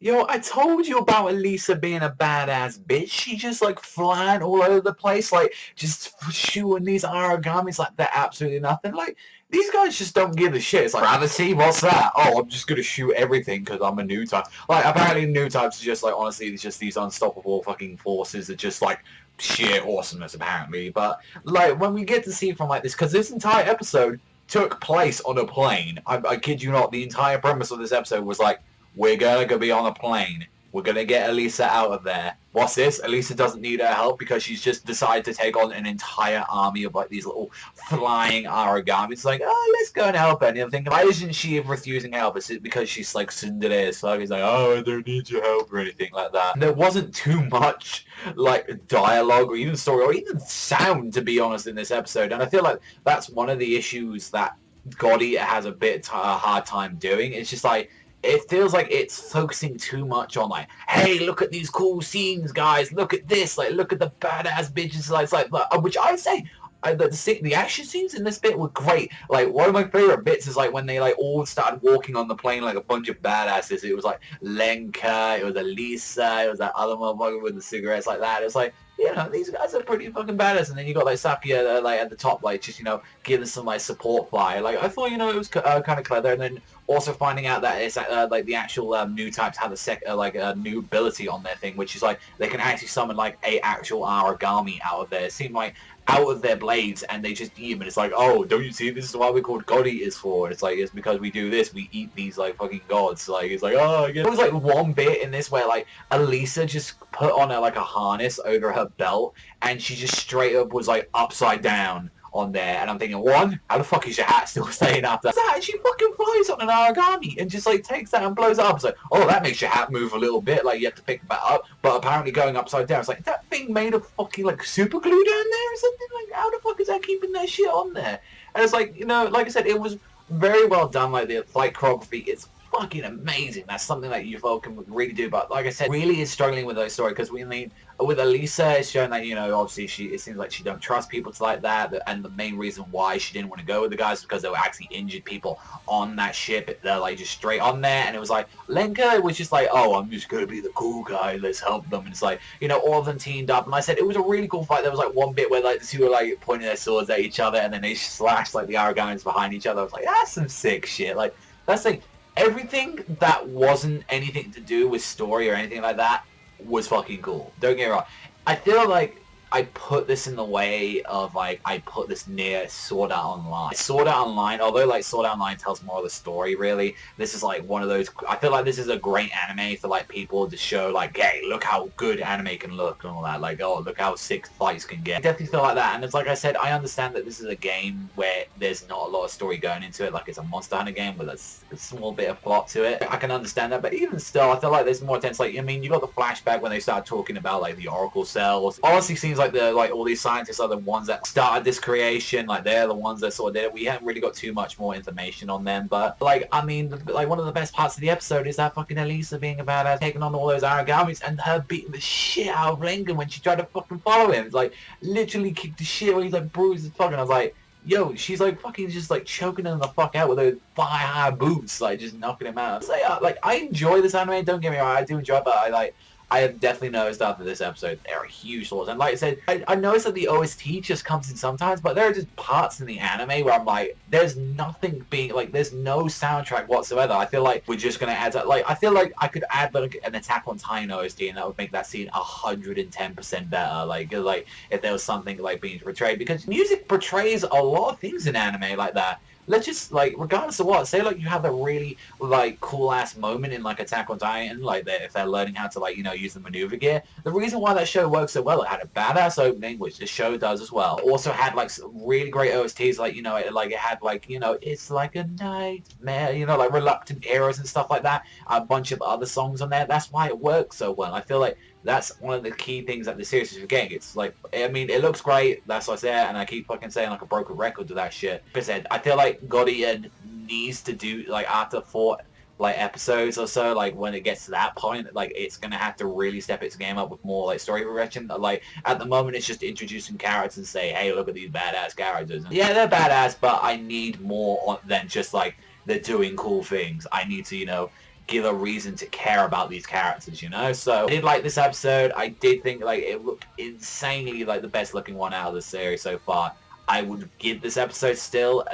Yo, I told you about Elisa being a badass bitch. She just like flying all over the place, like just shooting these origamis like they're absolutely nothing. Like these guys just don't give a shit. It's like gravity, what's that? Oh, I'm just gonna shoot everything because I'm a new type. Like apparently new types are just like honestly, it's just these unstoppable fucking forces that just like sheer awesomeness apparently. But like when we get to see from like this, because this entire episode took place on a plane. I kid you not, the entire premise of this episode was like we're gonna go be on a plane. We're gonna get Elisa out of there. What's this? Elisa doesn't need our help because she's just decided to take on an entire army of like these little flying origamis. It's like, oh, let's go and help her. And you're thinking, why isn't she refusing help? Is it because she's like tsundere? So he's like, oh, I don't need your help or anything like that. And there wasn't too much like dialogue or even story or even sound, to be honest, in this episode. And I feel like that's one of the issues that God Eater has a bit a hard time doing. It's just like it feels like it's focusing too much on like, hey, look at these cool scenes, guys. Look at this. Like, look at the badass bitches. Like, it's like which I say, the action scenes in this bit were great. Like, one of my favorite bits is like when they like all started walking on the plane like a bunch of badasses. It was like Lenka, it was Elisa, it was that other motherfucker with the cigarettes like that. It's like, you know, these guys are pretty fucking badass. And then you got like Sakuya like at the top, like just, you know, giving some like support fire. Like I thought, you know, it was kind of clever. And then also finding out that it's like the actual new types have a new ability on their thing, which is like they can actually summon like a actual origami out of there. It seemed like out of their blades, and they just eat them. And it's like, oh, don't you see? This is why we're called God Eaters for. And it's like, it's because we do this. We eat these like fucking gods. Like it's like, oh, I guess. There was like one bit in this where like Elisa just put on a harness over her belt, and she just straight up was like upside down on there, and I'm thinking, one, how the fuck is your hat still staying up there? That she fucking flies on an origami and just like takes that and blows it up. It's like, oh, that makes your hat move a little bit, like you have to pick that up, but apparently going upside down, it's like, is that thing made of fucking like super glue down there or something? Like, how the fuck is that keeping that shit on there? And it's like, you know, like I said, it was very well done. Like the flight choreography, it's fucking amazing. That's something that UFO can really do. But like I said, really is struggling with those stories because we mean with Elisa, it's shown that, you know, obviously it seems like she don't trust people like that, and the main reason why she didn't want to go with the guys is because there were actually injured people on that ship. They're like just straight on there, and it was like Lenka was just like, oh, I'm just gonna be the cool guy, let's help them. And it's like, you know, all of them teamed up, and I said it was a really cool fight. There was like one bit where like the two were like pointing their swords at each other, and then they slashed like the origamis behind each other. I was like, that's some sick shit. Like that's like everything that wasn't anything to do with story or anything like that was fucking cool. Don't get me wrong. I feel like I put this in the way of like I put this near Sword Art Online. Sword Art Online, although like Sword Art Online tells more of the story really, this is like one of those, I feel like this is a great anime for like people to show like, hey, look how good anime can look and all that, like, oh, look how sick fights can get. I definitely feel like that, and it's like I said, I understand that this is a game where there's not a lot of story going into it, like it's a Monster Hunter game with a small bit of plot to it. I can understand that, but even still, I feel like there's more tense. Like, I mean, you got the flashback when they start talking about like the Oracle cells. Honestly, seems like all these scientists are the ones that started this creation. Like they're the ones that sort of did it. We haven't really got too much more information on them, but like I mean, like one of the best parts of the episode is that fucking Elisa being a badass, taking on all those origamis, and her beating the shit out of Rengen when she tried to fucking follow him. It's like literally kicked the shit when he's like bruised as fucking. I was like, yo, she's like fucking just like choking him the fuck out with those thigh-high boots, like just knocking him out. It's like I enjoy this anime. Don't get me wrong, I do enjoy it, but I have definitely noticed after this episode there are huge flaws. And like I said, I noticed that the OST just comes in sometimes, but there are just parts in the anime where I'm like, there's nothing being, like, there's no soundtrack whatsoever. I feel like we're just going to add that. Like, I feel like I could add like an Attack on Titan OST and that would make that scene 110% better. Like if there was something like being portrayed, because music portrays a lot of things in anime like that. Let's just, like, regardless of what, say, like, you have a really, like, cool-ass moment in, like, Attack on Titan, like, if they're learning how to, like, you know, use the maneuver gear. The reason why that show works so well, it had a badass opening, which this show does as well. Also had, like, really great OSTs, like, you know, it had, like, you know, it's like a nightmare, you know, like, Reluctant Heroes and stuff like that. A bunch of other songs on there. That's why it works so well. I feel like that's one of the key things that the series is forgetting. It's like, I mean, it looks great, that's what I said, and I keep fucking saying like a broken record to that shit. Like I said, I feel like God Eater needs to do, like, after 4 like episodes or so, like when it gets to that point, like it's gonna have to really step its game up with more like story progression. Like at the moment it's just introducing characters and say, hey, look at these badass characters. And yeah, they're badass, but I need more than just like they're doing cool things. I need to, you know, give a reason to care about these characters, you know? So I did like this episode. I did think like it looked insanely like the best looking one out of the series so far. I would give this episode still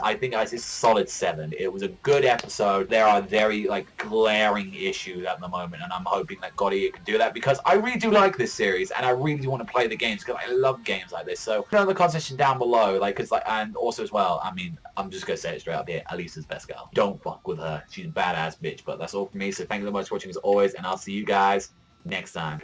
I think it's a solid 7. It was a good episode. There are very like glaring issues at the moment, and I'm hoping that God Eater can do that, because I really do like this series and I really do want to play the games because I love games like this. So in the comment section down below, like, cause like, and also as well, I mean, I'm just gonna say it straight up here, Elisa's best girl. Don't fuck with her. She's a badass bitch. But that's all from me. So thank you so much for watching as always, and I'll see you guys next time.